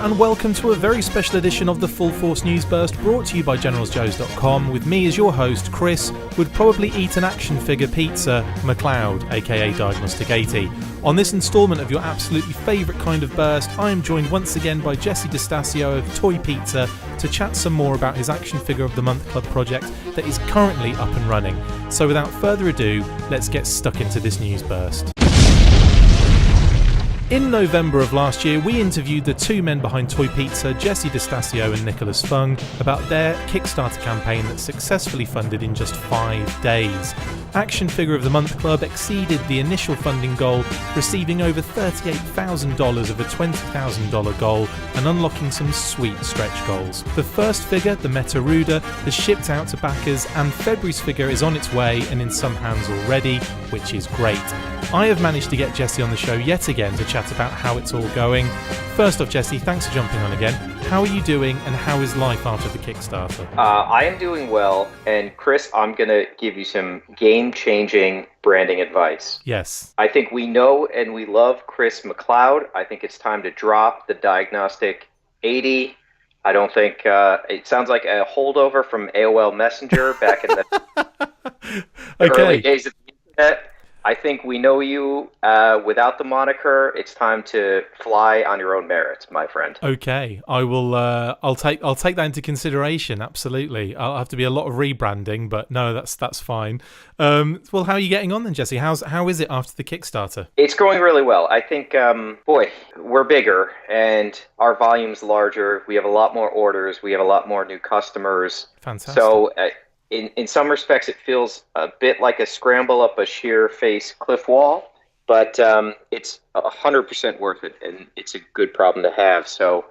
and welcome to a very special edition of the Full Force News Burst, brought to you by GeneralsJoes.com, with me as your host, Chris, would probably eat an action figure pizza, McLeod, aka Diagnostic 80. On this instalment of your absolutely favourite kind of burst, I am joined once again by Jesse Destasio of Toy Pizza to chat some more about his Action Figure of the Month Club project that is currently up and running. So without further ado, let's get stuck into this news burst. In November of last year, we interviewed the two men behind Toy Pizza, Jesse Destasio and Nicholas Fung, about their Kickstarter campaign that successfully funded in just 5 days. Action Figure of the Month Club exceeded the initial funding goal, receiving over $38,000 of a $20,000 goal and unlocking some sweet stretch goals. The first figure, the Metaruder, has shipped out to backers, and February's figure is on its way and in some hands already, which is great. I have managed to get Jesse on the show yet again to chat about how it's all going. First off, Jesse, thanks for jumping on again. How are you doing, and how is life after the Kickstarter? I am doing well, and Chris, I'm going to give you some game-changing branding advice. Yes. I think we know and we love Chris McLeod. I think it's time to drop the Diagnostic 80. I don't think it sounds like a holdover from AOL Messenger back in the early days of the internet. I think we know you without the moniker. It's time to fly on your own merits, my friend. Okay, I will. I'll take that into consideration. Absolutely, I'll have to be a lot of rebranding, but no, that's fine. Well, how are you getting on then, Jesse? How is it after the Kickstarter? It's going really well. I think, we're bigger and our volume's larger. We have a lot more orders. We have a lot more new customers. Fantastic. So. In some respects, it feels a bit like a scramble up a sheer face cliff wall, but it's 100% worth it, and it's a good problem to have. So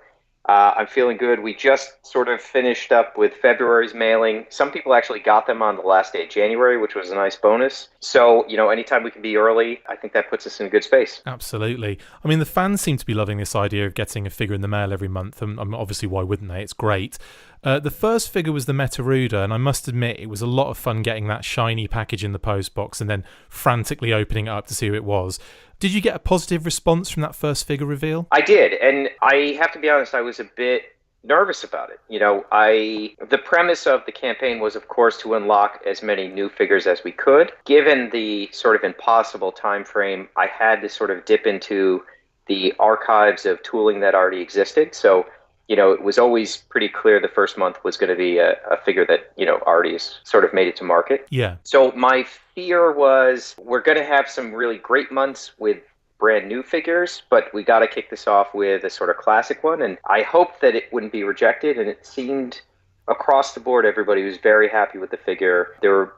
I'm feeling good. We just sort of finished up with February's mailing. Some people actually got them on the last day of January, which was a nice bonus. So, anytime we can be early, I think that puts us in a good space. Absolutely. I mean, the fans seem to be loving this idea of getting a figure in the mail every month, and obviously, why wouldn't they? It's great. The first figure was the Metaruder, and I must admit it was a lot of fun getting that shiny package in the post box and then frantically opening it up to see who it was. Did you get a positive response from that first figure reveal? I did, and I have to be honest, I was a bit nervous about it. The premise of the campaign was, of course, to unlock as many new figures as we could. Given the sort of impossible time frame, I had to sort of dip into the archives of tooling that already existed. So it was always pretty clear the first month was going to be a figure that, already has sort of made it to market. Yeah. So my fear was we're going to have some really great months with brand new figures, but we got to kick this off with a sort of classic one. And I hoped that it wouldn't be rejected. And it seemed across the board, everybody was very happy with the figure. There were,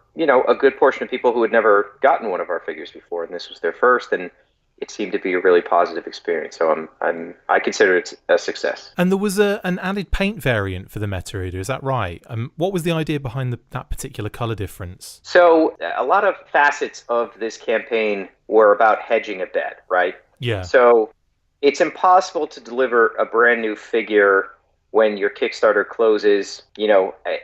a good portion of people who had never gotten one of our figures before, and this was their first. And it seemed to be a really positive experience, so I consider it a success. And there was an added paint variant for the Metaruder, is that right? What was the idea behind that particular color difference? So a lot of facets of this campaign were about hedging a bet, right? Yeah. So it's impossible to deliver a brand new figure when your Kickstarter closes,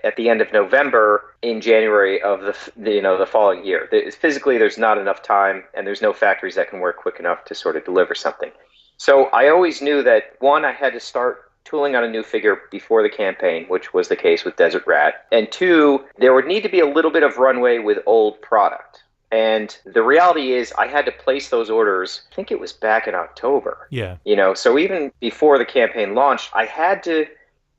at the end of November in January of the following year. Physically, there's not enough time, and there's no factories that can work quick enough to sort of deliver something. So I always knew that, one, I had to start tooling on a new figure before the campaign, which was the case with Desert Rat. And two, there would need to be a little bit of runway with old product. And the reality is I had to place those orders, I think it was back in October. Yeah. So even before the campaign launched, I had to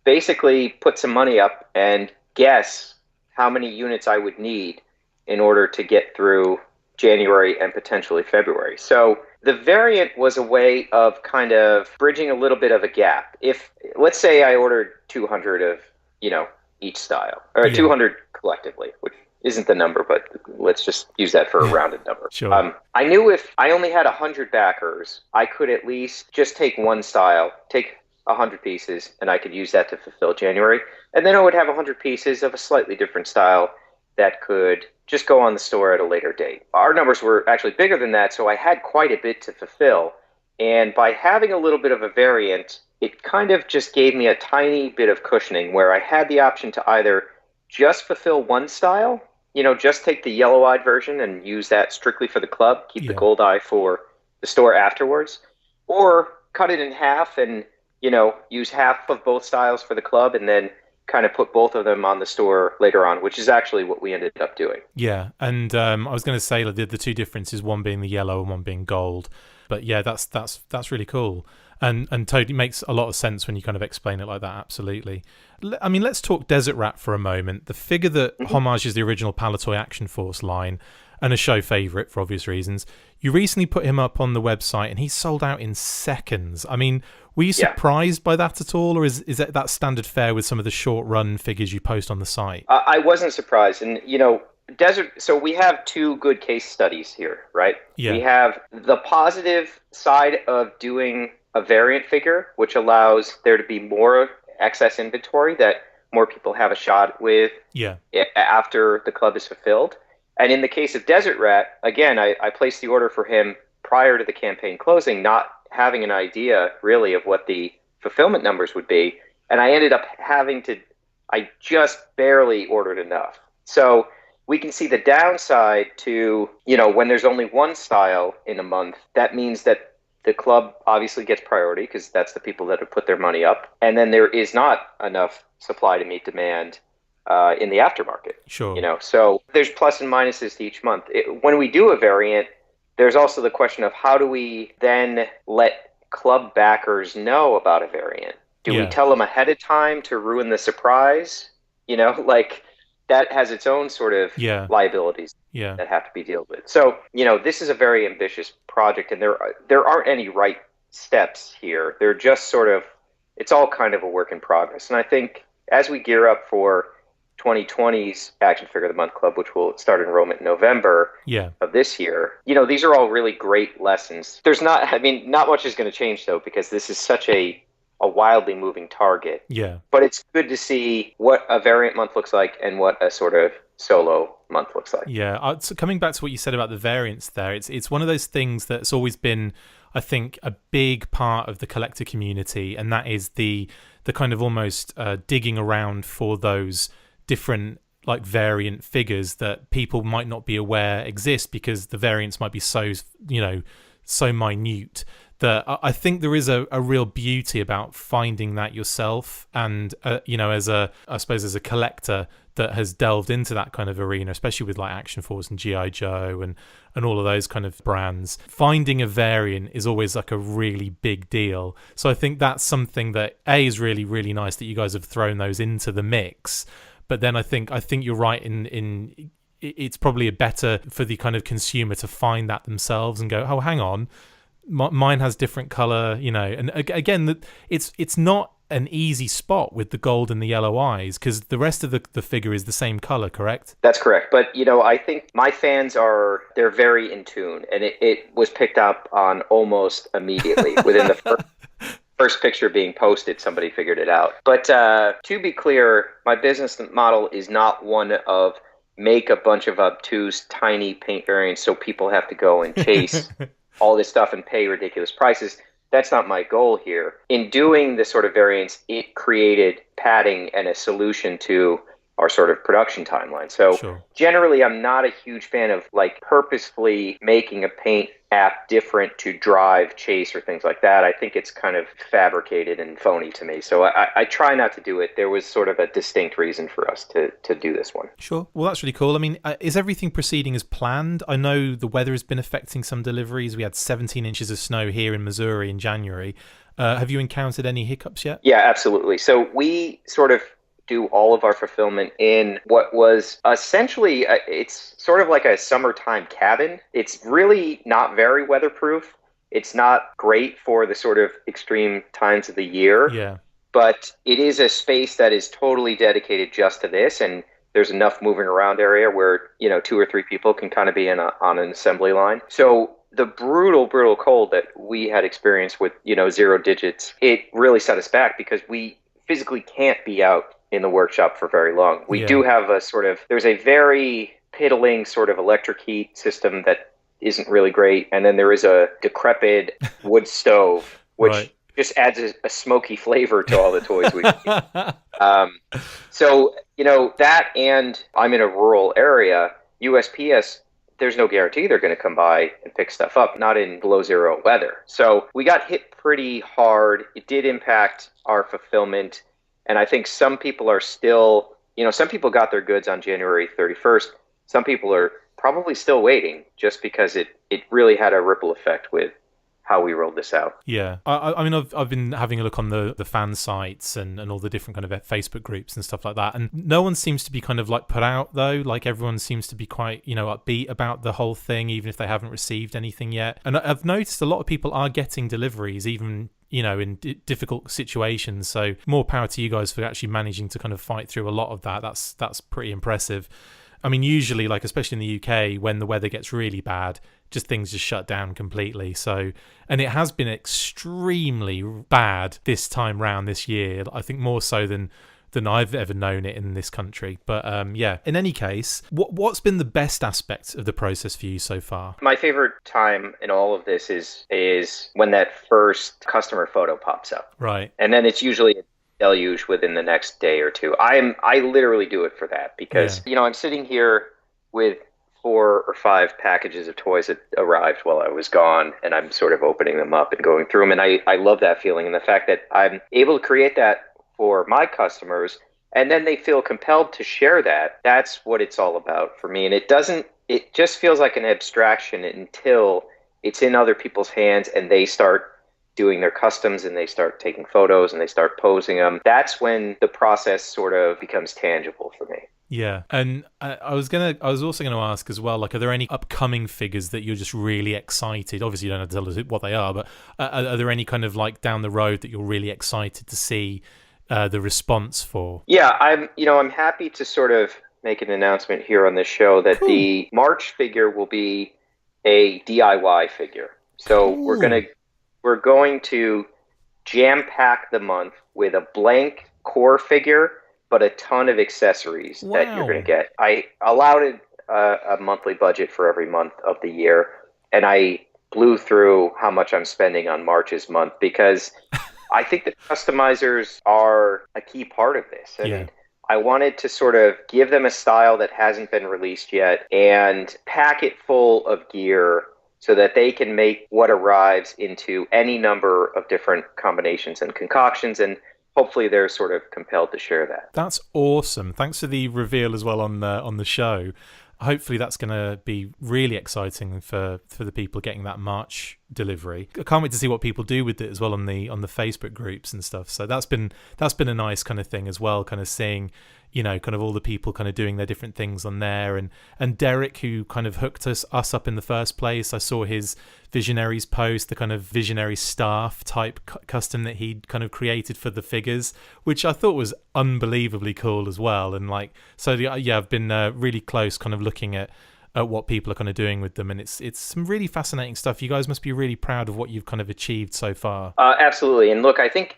basically put some money up and guess how many units I would need in order to get through January and potentially February. So the variant was a way of kind of bridging a little bit of a gap. If, let's say I ordered 200 of, each style, or 200 collectively, which isn't the number, but let's just use that for a rounded number. Sure. I knew if I only had 100 backers, I could at least just take one style, take 100 pieces, and I could use that to fulfill January. And then I would have 100 pieces of a slightly different style that could just go on the store at a later date. Our numbers were actually bigger than that, so I had quite a bit to fulfill. And by having a little bit of a variant, it kind of just gave me a tiny bit of cushioning where I had the option to either just fulfill one style, just take the yellow-eyed version and use that strictly for the club, keep the gold eye for the store afterwards, or cut it in half and use half of both styles for the club and then kind of put both of them on the store later on, which is actually what we ended up doing. Yeah, and I was going to say like, the two differences, one being the yellow and one being gold. But yeah, that's really cool, and totally makes a lot of sense when you kind of explain it like that. Absolutely. I mean, let's talk Desert Rat for a moment. The figure that homages the original Palitoy Action Force line, and a show favourite for obvious reasons. You recently put him up on the website, and he sold out in seconds. I mean, were you surprised by that at all, or is that standard fare with some of the short run figures you post on the site? I wasn't surprised, and Desert. So we have two good case studies here, right? Yeah. We have the positive side of doing a variant figure, which allows there to be more excess inventory that more people have a shot with. Yeah. After the club is fulfilled. And in the case of Desert Rat, again, I placed the order for him prior to the campaign closing, not having an idea really of what the fulfillment numbers would be. And I ended up I just barely ordered enough. So we can see the downside to, when there's only one style in a month, that means that the club obviously gets priority because that's the people that have put their money up. And then there is not enough supply to meet demand in the aftermarket. Sure. So there's plus and minuses to each month. When we do a variant, there's also the question of how do we then let club backers know about a variant? Do we tell them ahead of time to ruin the surprise? That has its own sort of liabilities that have to be dealt with. So, this is a very ambitious project, and there aren't any right steps here. They're just it's all kind of a work in progress. And I think as we gear up for 2020's Action Figure of the Month Club, which will start enrollment in November of this year, these are all really great lessons. Not much is going to change, though, because this is such a wildly moving target. Yeah. But it's good to see what a variant month looks like and what a sort of solo month looks like. Yeah. So coming back to what you said about the variants there, it's one of those things that's always been, I think, a big part of the collector community, and that is the kind of almost digging around for those different like variant figures that people might not be aware exist because the variants might be so minute. That I think there is a real beauty about finding that yourself, and as a collector that has delved into that kind of arena, especially with like Action Force and GI Joe and all of those kind of brands, finding a variant is always like a really big deal. So I think that's something that is really, really nice that you guys have thrown those into the mix. But then I think you're right in it's probably better for the kind of consumer to find that themselves and go, oh, hang on. Mine has different color, and again, it's not an easy spot with the gold and the yellow eyes because the rest of the figure is the same color, correct? That's correct. But, I think my fans they're very in tune, and it was picked up on almost immediately within the first picture being posted, somebody figured it out. But to be clear, my business model is not one of make a bunch of obtuse, tiny paint variants so people have to go and chase all this stuff and pay ridiculous prices. That's not my goal here. In doing this sort of variants, it created padding and a solution to our sort of production timeline. So generally, I'm not a huge fan of like purposefully making a paint app different to drive chase or things like that. I think it's kind of fabricated and phony to me. So I try not to do it. There was sort of a distinct reason for us to do this one. Sure. Well, that's really cool. I mean, is everything proceeding as planned? I know the weather has been affecting some deliveries. We had 17 inches of snow here in Missouri in January. Have you encountered any hiccups yet? Yeah, absolutely. So we sort of do all of our fulfillment in what was essentially, it's sort of like a summertime cabin. It's really not very weatherproof. It's not great for the sort of extreme times of the year. Yeah. But it is a space that is totally dedicated just to this. And there's enough moving around area where, 2 or 3 people can kind of be on an assembly line. So the brutal cold that we had experienced with, 0 digits, it really set us back because we physically can't be out in the workshop for very long. We do have there's a very piddling sort of electric heat system that isn't really great. And then there is a decrepit wood stove, which just adds a smoky flavor to all the toys we So, that, and I'm in a rural area, USPS there's no guarantee they're going to come by and pick stuff up, not in below zero weather. So we got hit pretty hard. It did impact our fulfillment. And I think some people are still, some people got their goods on January 31st. Some people are probably still waiting just because it really had a ripple effect with how we rolled this out. Yeah. I mean, I've been having a look on the fan sites and all the different kind of Facebook groups and stuff like that. And no one seems to be kind of like put out, though. Like everyone seems to be quite, upbeat about the whole thing, even if they haven't received anything yet. And I've noticed a lot of people are getting deliveries, even in difficult situations. So more power to you guys for actually managing to kind of fight through a lot of that. That's pretty impressive. I mean, usually, like especially in the UK, when the weather gets really bad, things just shut down completely. So, and it has been extremely bad this time round this year. I think more so than I've ever known it in this country. But yeah, in any case, what's been the best aspect of the process for you so far? My favorite time in all of this is when that first customer photo pops up. Right. And then it's usually a deluge within the next day or two. I literally do it for that because, I'm sitting here with 4 or 5 packages of toys that arrived while I was gone, and I'm sort of opening them up and going through them. And I love that feeling. And the fact that I'm able to create that for my customers, and then they feel compelled to share that, that's what it's all about for me. And it just feels like an abstraction until it's in other people's hands and they start doing their customs and they start taking photos and they start posing them. That's when the process sort of becomes tangible for me. Yeah, and I was also gonna ask as well, like, are there any upcoming figures that you're just really excited? Obviously, you don't have to tell us what they are, but are there any kind of like down the road that you're really excited to see the response for? Yeah, I'm happy to sort of make an announcement here on this show that the March figure will be a DIY figure. So we're going to jam pack the month with a blank core figure, but a ton of accessories that you're going to get. I allowed a monthly budget for every month of the year, and I blew through how much I'm spending on March's month because I think the customizers are a key part of this. And I wanted to sort of give them a style that hasn't been released yet and pack it full of gear so that they can make what arrives into any number of different combinations and concoctions, and hopefully they're sort of compelled to share that. That's awesome. Thanks for the reveal as well on the show. Hopefully that's going to be really exciting for the people getting that March delivery. I can't wait to see what people do with it as well on the Facebook groups and stuff. So that's been a nice kind of thing as well, kind of seeing, kind of all the people kind of doing their different things on there. And Derek, who kind of hooked us up in the first place, I saw his Visionaries post, the kind of Visionary staff type custom that he'd kind of created for the figures, which I thought was unbelievably cool as well. And like, so yeah, I've been really close kind of looking at what people are kind of doing with them, and it's some really fascinating stuff. You guys must be really proud of what you've kind of achieved so far. Absolutely. And look, I think,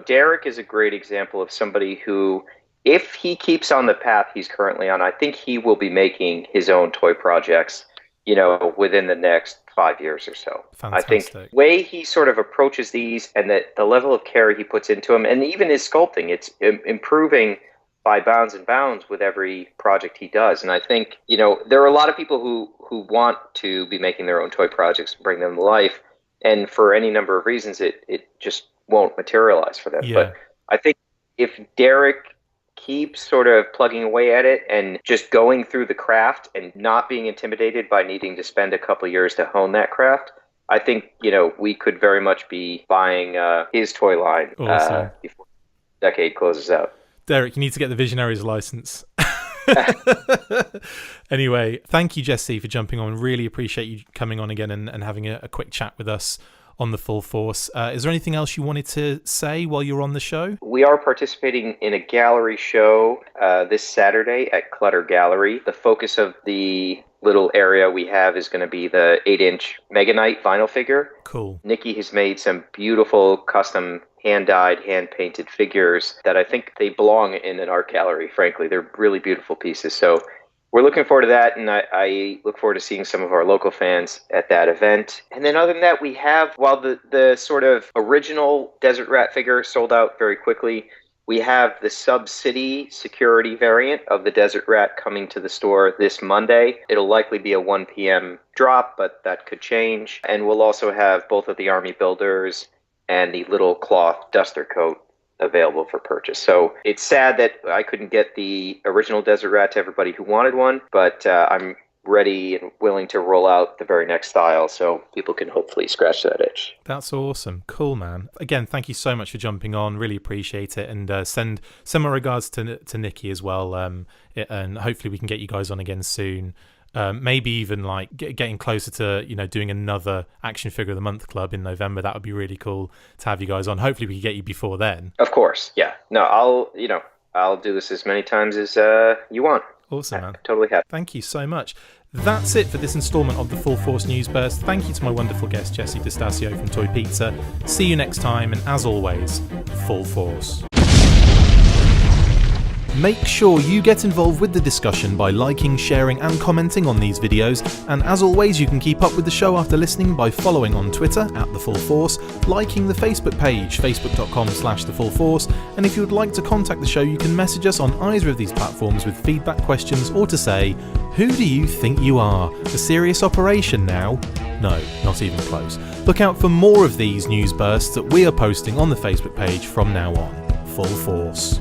Derek is a great example of somebody who, if he keeps on the path he's currently on, I think he will be making his own toy projects, within the next 5 years or so. Fantastic. I think the way he sort of approaches these and the level of care he puts into them, and even his sculpting, it's improving by bounds and bounds with every project he does. And I think, there are a lot of people who want to be making their own toy projects and bring them to life. And for any number of reasons, it just won't materialize for them. Yeah. But I think if Derek keeps sort of plugging away at it and just going through the craft and not being intimidated by needing to spend a couple of years to hone that craft, I think, we could very much be buying his toy line awesome. Before the decade closes out. Derek, you need to get the Visionaries license. Anyway, thank you, Jesse, for jumping on. Really appreciate you coming on again and having a quick chat with us on the Full Force. Is there anything else you wanted to say while you're on the show? We are participating in a gallery show this Saturday at Clutter Gallery. The focus of the little area we have is going to be the 8-inch Mega Knight vinyl figure. Cool. Nikki has made some beautiful custom hand-dyed, hand-painted figures that I think they belong in an art gallery, frankly. They're really beautiful pieces. So we're looking forward to that, and I look forward to seeing some of our local fans at that event. And then other than that, we have, while the sort of original Desert Rat figure sold out very quickly, We have the Sub-City security variant of the Desert Rat coming to the store this Monday. It'll likely be a 1 p.m. drop, but that could change. And we'll also have both of the Army Builders and the little cloth duster coat available for purchase. So it's sad that I couldn't get the original Desert Rat to everybody who wanted one, but I'm ready and willing to roll out the very next style so people can hopefully scratch that itch. That's awesome. Cool, man. Again, thank you so much for jumping on. Really appreciate it. And send my regards to Nikki as well. And hopefully we can get you guys on again soon. Maybe even like getting closer to, doing another Action Figure of the Month club in November. That would be really cool to have you guys on. Hopefully we can get you before then. Of course. Yeah. No, I'll do this as many times as you want. Awesome, man. Totally happy. Thank you so much. That's it for this instalment of the Full Force News Burst. Thank you to my wonderful guest, Jesse Destasio from Toy Pizza. See you next time, and as always, Full Force. Make sure you get involved with the discussion by liking, sharing and commenting on these videos, and as always you can keep up with the show after listening by following on Twitter @TheFullForce, liking the Facebook page facebook.com/TheFullForce, and if you would like to contact the show you can message us on either of these platforms with feedback, questions or to say, who do you think you are? A serious operation now? No, not even close. Look out for more of these news bursts that we are posting on the Facebook page from now on. Full Force.